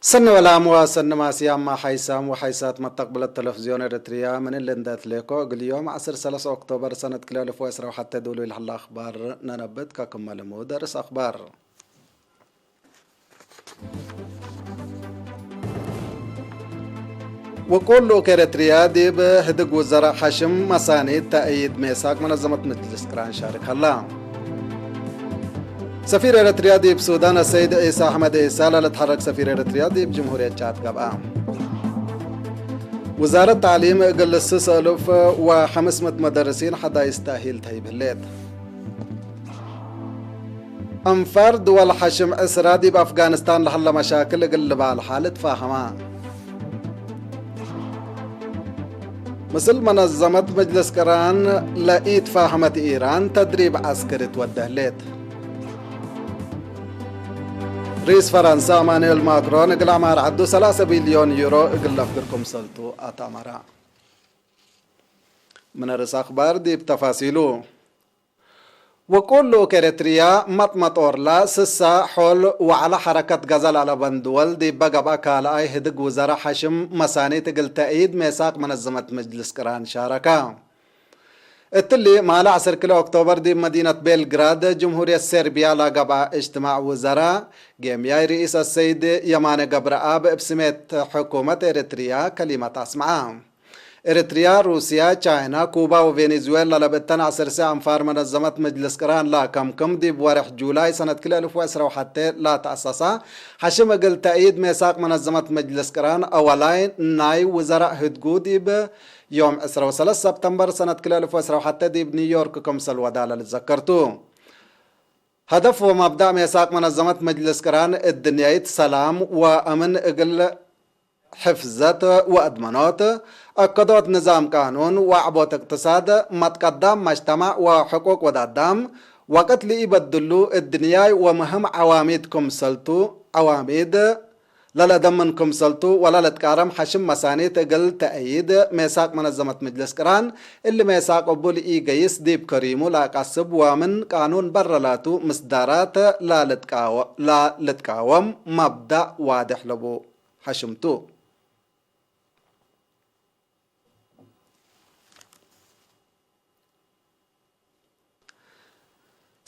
سن ولا موا سن ما سيام ما حيسام وحيسات مستقبل التلفزيون الإريتريا من اللي ندات ليكو اليوم 3 أكتوبر سنة كلا ألف ويسرا وحتى دولو الحلا أخبار ننبت ككمل مدرس أخبار وكل كإريتريا دي بهدق وزراء حشم مساني تأييد ميثاق منظمة مجلس كران شارك الله سفير إريتريا دي بسودان السيد عيسى أحمد عيسى لتحرك سفير إريتريا دي بجمهورية تشاد قبعة وزارة التعليم قلص 1500 مدرسين حدا يستاهل تهيب الليل أنفار دول حشم إسرا دي بأفغانستان لحل مشاكل قلب على حالة فاهمة مثل منظمة مجلس كران لقيت فاهمة إيران تدريب عسكري تودهلت رئيس فرنسا إيمانويل ماكرون قال عمار عدو 3 بليون يورو قال أفكركم سلطو أتامرا من رئيس أخبار دي بتفاصيله وكل كإريتريا مطمط أورلا سسا حول وعلى حركة غزل على بندول دي بقى بأكال آي هدق وزراء حشم مساني تقل تأييد ميثاق منظمة مجلس كران شاركة التلي مالا 10 كيلو أكتوبر دي مدينة بيلغراد جمهورية سربيا لقبع اجتماع وزراء جيمياي رئيس السيد يمان قبرآب بسمت حكومة إريتريا كلمة أسمعها إريتريا روسيا تشاينا كوبا وفنزويلا لبتن 10 ساعة أنفار منظمة مجلس كران لا كم دي بورح جولاي سنة كلا ألف وعسرة وحتى لا تأسسا حشم قل تأييد ميثاق منظمة مجلس كران أولاين ناي وزراء هدقو دي يوم 23 سبتمبر سنة كلا ألف وعسرة وحتى دي بنيويورك كمسل ودالة لتذكرتو هدف ومبدأ ميثاق منظمة مجلس كران الدنيا سلام وأمن اقل حفظت وأدمنات أكدت نظام قانون وعبوت اقتصاد متقدم مجتمع وحقوق ودادام وقت لي يبدلوا الدنيا ومهم عواميدكم سلطو عواميد لا دمنكم سلطو ولا لتكارم حشم مساني تقل تأييد ميثاق منظمة مجلس كران اللي ميثاق قبول إيجايس ديب كريمو لا قصب ومن قانون برلاتو مصدارات لا لتكاوم مبدأ واضح لبو حشمتو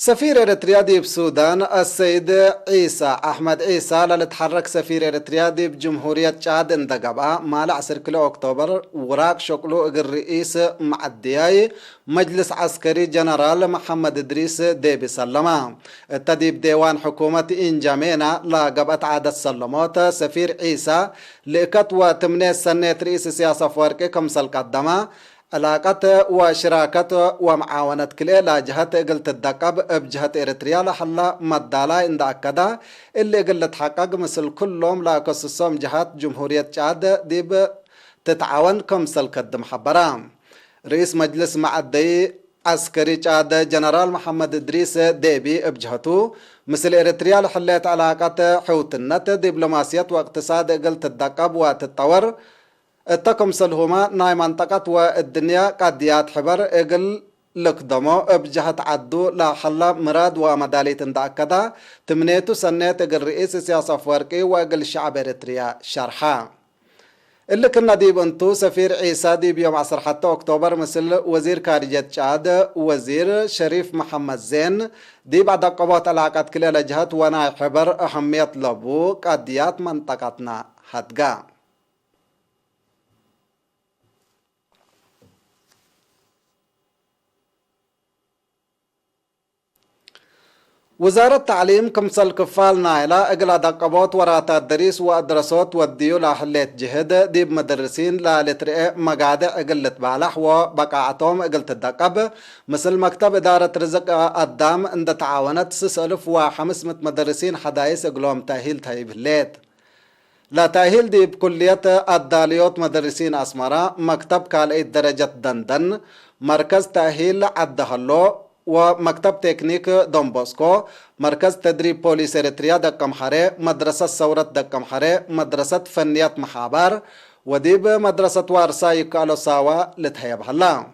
سفير إريتريا دي بسودان السيد عيسى أحمد عيسى لتحرك سفير إريتريا دي بجمهورية تشاد اندقبها مال 10 كيلو أكتوبر وراك شكله الرئيس معدياي مجلس عسكري جنرال محمد إدريس دي بسلمة التديب ديوان حكومة إنجامينا لقبت عادة سلموت سفير عيسى لقت وتمني سنة رئيس سياسة فوركي كمسل قدمة علاقة وشراكة ومعاونة كلا جهة قلت الدقب بجهة إريتريا لحلا مدالا إن أكدا اللي قلت حقق مثل كلهم لا قصصهم جهات جمهورية تشاد ديب تتعاون كمسل قدم حبرام رئيس مجلس معدي عسكري تشاد جنرال محمد إدريس ديبي بجهته مثل إريتريا لحلت علاقة حوتنت دبلوماسية واقتصاد قلت الدقب وتتطور التقم سلهما ناي منطقة والدنيا قديات حبر اقل لقدمو بجهة عدو لا حلا مراد ومدالية انداكدا تمنيتو سنة اقل رئيس سياسة فوركي واقل الشعب إريتريا شرحا اللي كنا ديب انتو سفير عيسى ديب يوم 10 حتى أكتوبر مثل وزير خارجية تشاد وزير شريف محمد زين ديب بعد قبات علاقات كلا لجهات وناي حبر أهمية لبو قديات منطقتنا هدقا وزارة التعليم كمسل كفال نايلة اقلا دقبوت وراتا الدريس وادرسوت وديو لاحليت جهد ديب مدرسين لا لترئي مقادع اقلت بالح وبقاعتهم اقلت الدقب مثل مكتب إدارة رزق الدام اند تعاونت 6500 مدرسين حدايس اقلوم تاهيل تايب الليت لا تاهيل دي بكلية الداليوت مدرسين أسمرا مكتب كالئي درجة دندن مركز تاهيل عدهلو ومكتب تكنيك دونبوسكو مركز تدريب بوليس إريتريا دقم حري مدرسة ثورة دقم حري مدرسة فنيات محابر وديب مدرسة وارساي كالو ساوا لتهيب هلا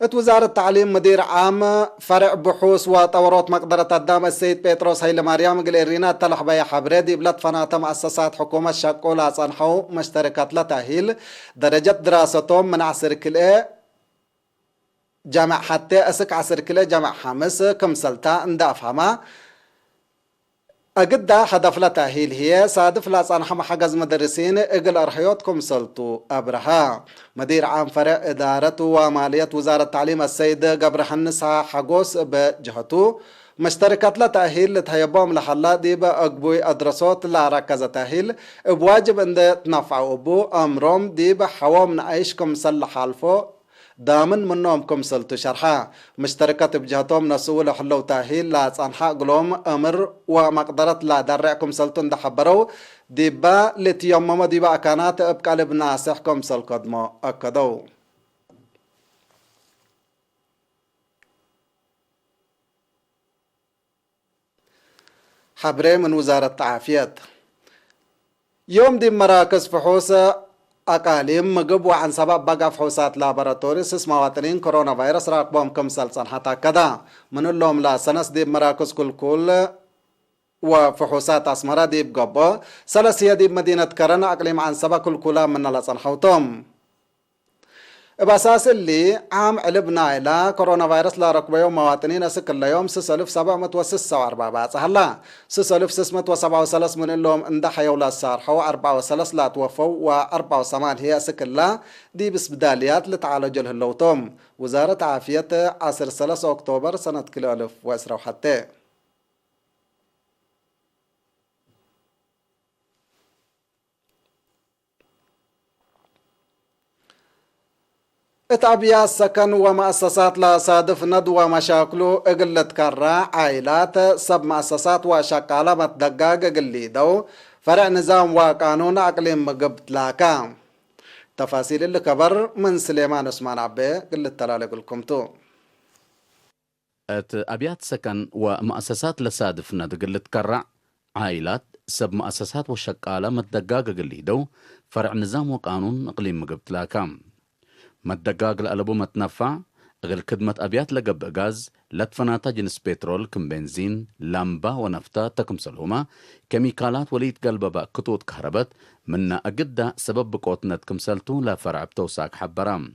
وزارة التعليم مدير عام فرع بحوث وطورات مقدرة الدام السيد بيتروس هيل مريم قليرينا تلح بيا حبريدي بلاد فناتا مؤسسات حكومة شاكولا صنحو مشتركات لتأهيل درجة دراستهم من عصر كل جامع حتى أسك عصر كل جامع حامس كم سلطة اندافهما أجد هدف لتأهيل هي صادف لا صنحة حجز مدرسين إجل أرحيوتكم سلطو أبرها مدير عام فرع إدارة ومالية وزارة التعليم السيد قبر حنسها حجوس بجهته مشتركة لتأهيل لتهيبهم لحلا دي بأقبوي أدرسوت لا ركز تأهيل بواجب أن تنفعوا أبو أمرهم دي بحوام نعيشكم سل حالفو دامن منهم سلطو شرحا مشتركة بجهتهم نسول حلو تاهيل لا صنحا قلوم أمر ومقدرة لا درعكم سلطون دحبرو ديبا لتيمم ديبا أكانات ابقالب ناسحكم سلقدمو أكدو حبري من وزارة العافية يوم دي مراكز فحوص أقاليم مجب وعن سبب بقى فحوصات لابراتوري سس مواطنين كورونا فيروس راقبهم كم سلسل حتى كذا من اللهم لا سنس دي مراكز كل وفحوصات أسمرة دي بقبو سلسية دي مدينة كرنا أقليم عن سبب كل من لسن حوتهم بأساس اللي عام علبنا إلى كورونا فيروس لا ركب يوم مواطنين سكل يوم 6746 بعد هلا 6677 من اللهم اندح يولا صار حو 4 لا توفوا و4 هي سكلا دي بس بداليات لتعالج اللوتوم وزارة عافية عصر 3 أكتوبر سنة كيلو ألف وأسرة حتى اتعبيا السكن ومؤسسات لا صادف ندوة مشاكله اقلة كرة عائلات سب مؤسسات وشقالة متدقاق قليدو فرع نظام وقانون اقليم مقبت لاكام تفاصيل اللي كبر من سليمان عثمان عبي قلت تلالق لكم أبيات سكن ومؤسسات لصادف ندقلة كرة عائلات سب مؤسسات وشقالة متدقاق قليدو فرع نظام وقانون اقليم مقبت لاكام متدقاق لألبو متنفع غير خدمة أبيات لقب غاز لتفناتا جنس بترول كم بنزين لامبا ونفتا تكمسلهما كيميكالات وليت قلببا كتوت كهربت منا أجدا سبب بقوتنت كمسلتو لا فرع بتوساك حبرام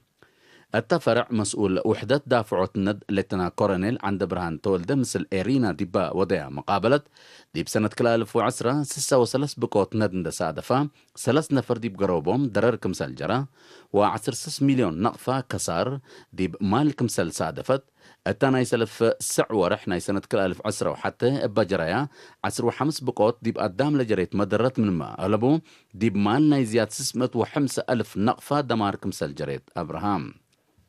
التفرع مسؤول وحدة دافعات الند لتنا كورنيل عند برهان تولد مثل إيرينا ديبا وديا مقابلة ديب سنة كلا 2010 6 بقوت ند سادفة 3 نفر ديب قروبهم درر كمسل جرا و10 مليون نقفة كسار ديب مال كمسل سادفت التانا يسلف سعوة رحنا سنة كلا 2010 وحتى بجرايا 15 بقوت ديب قدام لجريت مدرت من ما ألبو ديب مال نايزيات 605,000 نقفة دمار كمسل جريت أبراهام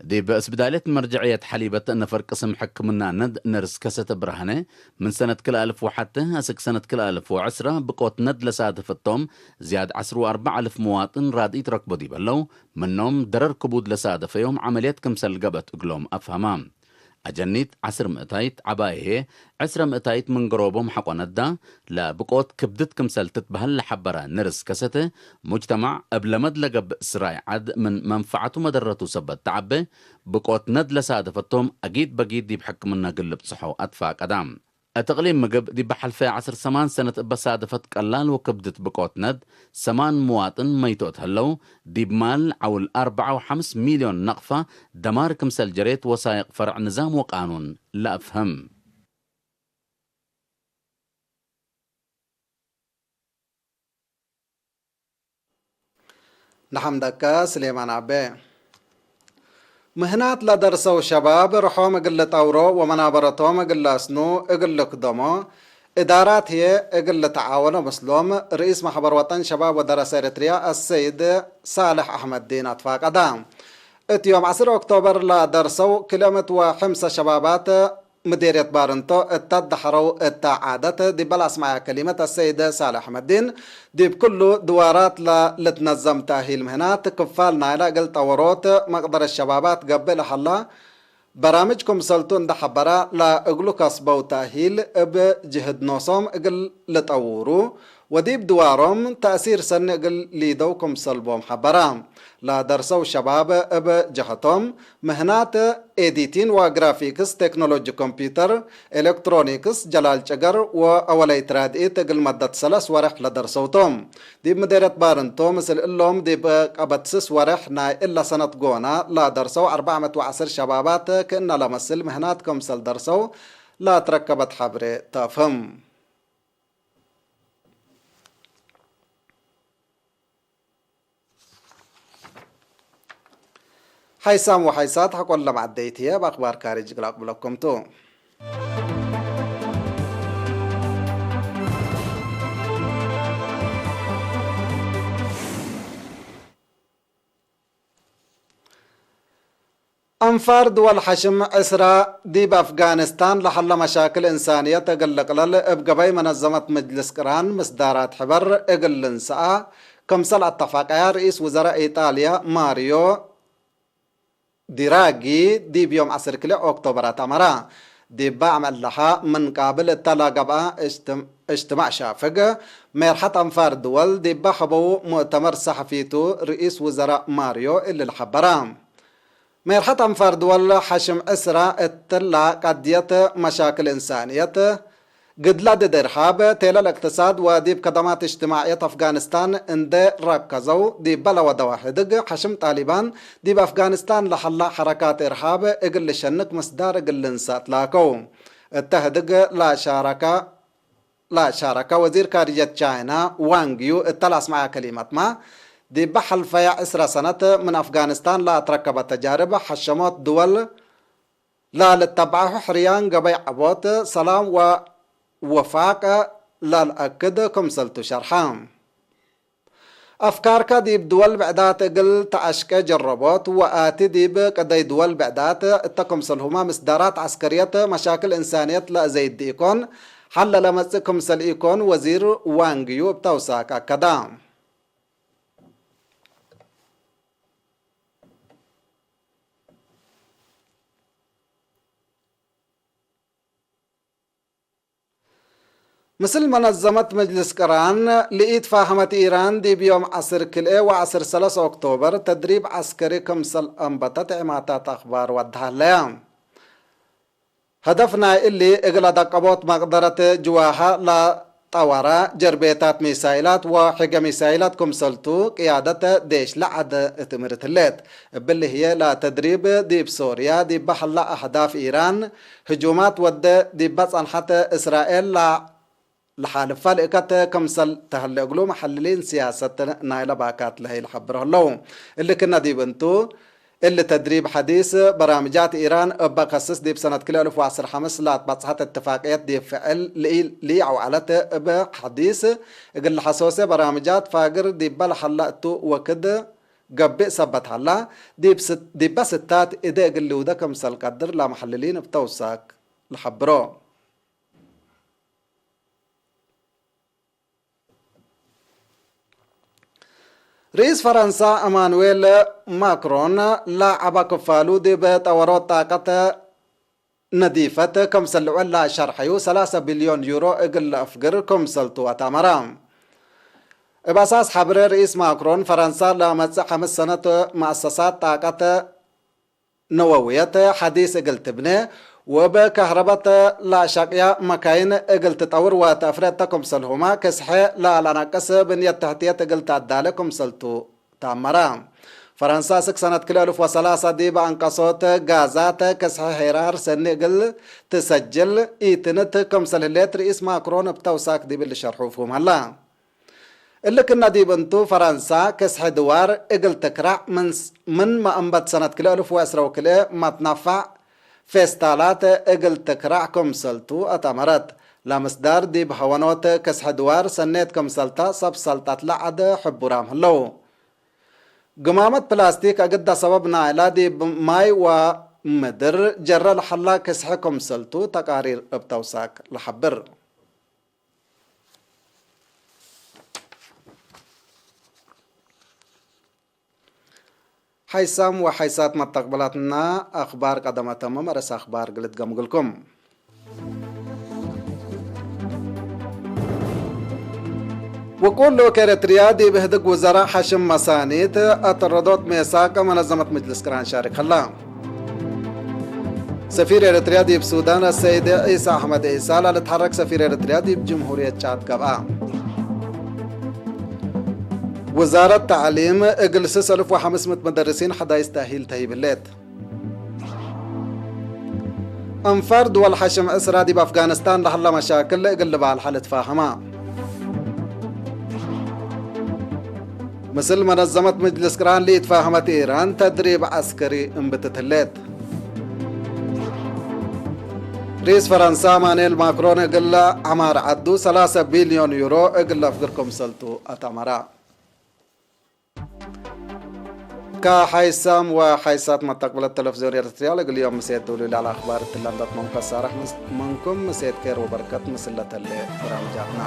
دي بس بداية مرجعية حليبة أن فرق اسم حكمنا ند نرس كسة برهنة من سنة كل 1000 وحتى هسك سنة كل 1010 بقوت ند لسادف التوم زياد 14,000 مواطن راد يتركبوا دي بلو منهم درر كبود لسادف يوم عمليات كمسل قبت اقلوم أفهمام أجنيت 10 عباية 10 من قروبهم حقو ندا لا بقوت كبدت كمسل تتبهل لحبرا نرس كسته مجتمع قبل مدلق سراي عد من منفعته مدرته سبت تعبه بقوت ند لسادفتهم أجيد بقيد دي بحكمنا قلب صحو أدفع قدام التقليم مقب دي بحل في 10 سنة بسادفت قلال وكبدت بقوت ند 8 مواطن ميتوت هلو دي بمال عول 4.5 مليون نقفة دمار كمسل جريت وسائق فرع نظام وقانون لا أفهم نحمدك سليمان عبي مهنات لدرسوا شباب رحوا مقلة أورو ومنابرتهم مقلة سنو اقل قدمو إدارات هي اقل تعاون مسلوم رئيس محبر وطن شباب ودراسة إريتريا السيد صالح أحمد دين أطفاق أدام يوم 10 أكتوبر لدرسوا كيلومتر و5 شبابات مديرية بارنتو التدحروا التعادة دي بلا اسمع كلمة السيد صالح أحمد دين دي بكل دوارات لتنظم تأهيل مهنات كفال نايلة قلت أوروت مقدر الشبابات قبل حلا برامجكم سلطون ده حبرا لا اقلو كسبو تأهيل بجهد نوصم اقل لتأورو وديب دوارم تأثير سنقل ليدوكم صلبهم حبرام لا درسوا شباب اب جهتهم مهنات ايديتين وغرافيكس تكنولوجي كمبيوتر الكترونيكس جلال شجر واولي تراد تقل مدة سلس ورح لدرسوتهم ديب مديرة بارنتو مثل اللهم ديب ابتسس ورح ناي الا سنة قونا لا درسوا 410 شبابات كأننا لمثل مهنات كمسل درسوا لا تركبت حبري تفهم حيسام وحيسات حقول لما عديتها بأخبار كارج قلق بلكم تو أنفار دول حشم إسراء دي بأفغانستان لحل مشاكل إنسانية تقلق لل بقبي منظمة مجلس قران مصدارات حبر إقل نساء كمسل اتفاقية رئيس وزراء إيطاليا ماريو دراغي دي بيوم 10 أكتوبر تمرا دي بعمل لها من قابل التلاقبة اجتماع شافق ميرحة أنفار دول دي بحبو مؤتمر صحفيتو رئيس وزراء ماريو اللي الحبرام ميرحة أنفار دول حشم إسراء التلا قدية مشاكل إنسانية قد لا درحاب تيلا الاقتصاد وديب خدمات اجتماعية أفغانستان اند ركزوا ديب بلا ودواحدق حشم طالبان ديب أفغانستان لحلا حركات إرهاب اقل شنك مصدار اقل انسات لاكو اتهدق لا شارك وزير خارجية تشاينا وانغيو التلاس مع كلمة ما ديب بحل فيا إسرا سنة من أفغانستان لا تركب تجارب حشمات دول لا للتبعه حريان قبي عبوت سلام وفاق للأكد كمسلتو شرحام أفكار ديب دول بعدات قل تعشك جربات وآتي ديب قدي دول بعدات التكمسلهما مصدارات عسكرية مشاكل إنسانية لا زيد ديكون حل لمس كمسل إيكون وزير وانغيو بتوساك أكدام مثل منظمة مجلس قران لقيت فاهمت إيران دي بيوم 10 وعصر 3 أكتوبر تدريب عسكري كمسل أنبتت عماتات أخبار ودها هدفنا اللي إغلى دقبوت مقدرة جواها لا طورة جربيتات ميسايلات وحقة ميسايلات كمسلتو قيادة ديش لعد اتمرت الليت باللي هي لا تدريب دي بسوريا دي بحل أهداف إيران هجومات ود دي بصن حتى إسرائيل لحالف فالإكات كمسل تهلقلو محللين سياسة نايلة باكات لهي الحبره اللو اللي كنا دي بنتو اللي تدريب حديث برامجات إيران بخصص دي بسنة 2015 لا تبصحت اتفاقيات دي فعل لي أو علت بحديث قل حسوسة برامجات فاقر دي بل حلقتو وكده قبئ سبت حلا دي بستات إذا قل وده كمسل قدر لا محللين بتوساك الحبره رئيس فرنسا امانويل ماكرون لاعب كفالو دي بتورط طاقة نظيفة كمسل ولا شرحيو 3 بليون يورو اقل افقر كمسلتو اتامرام باساس حبر رئيس ماكرون فرنسا لامت 5 سنة مؤسسات طاقة نووية حديث اقل تبني وبكهرباء لا شقيا مكاين اقل تطور وتفريد تكمسلهما كسحي لا لنقص بنية تحتية اقل تعدالكم سلتو تامرام فرنسا 6 سنة 2003 دي بانقصوت غازات كسحي حرار سن اقل تسجل ايتنت كمسل الليت رئيس ماكرون بتوساك دي باللي شرحوفهم هلا اللي كنا دي بنتو فرنسا كسحي دوار اقل تكرع من ما انبت سنة 2010 ما تنفع فيستالات اقل تكرع كمسلتو اتمرت لمصدار دي بحوانوت كسح دوار سنيت كمسلتا سب سلطات لعد حبورام هلو قمامة بلاستيك اقد سببنا على ماي ومدر جرى لحلا كسح كمسلتو تقارير بتوساك لحبر حيسام وحيسات مستقبلاتنا أخبار قدمت مرس أخبار قلت قمقلكم وكل كاريتريا دي بهدق وزراء حشم مسانيت أطردوت ميساقة منظمة مجلس كران شارك خلا سفير إريتريا دي بسودان السيد عيسى أحمد عيسى لتحرك سفير إريتريا دي بجمهورية تشاد قبعة وزارة التعليم اجلس 1500 مدرسين حدا يستاهل تهيب الليت انفار دول حشم اسرى دي بافغانستان لحل مشاكل اقلب على الحل تفاهما مثل منظمة مجلس كران اللي تفاهمت ايران تدريب عسكري انبتت الليت رئيس فرنسا مانيل ماكرون اقل عمار عدو 3 بليون يورو اقل افقركم سلطو اتعمرا كحيسام وحيسات مستقبل التلفزيون الريال اليوم مسيت دولي على اخبار التلاندات منكسر منكم مسيت كير وبركات مسلة اللي برامجاتنا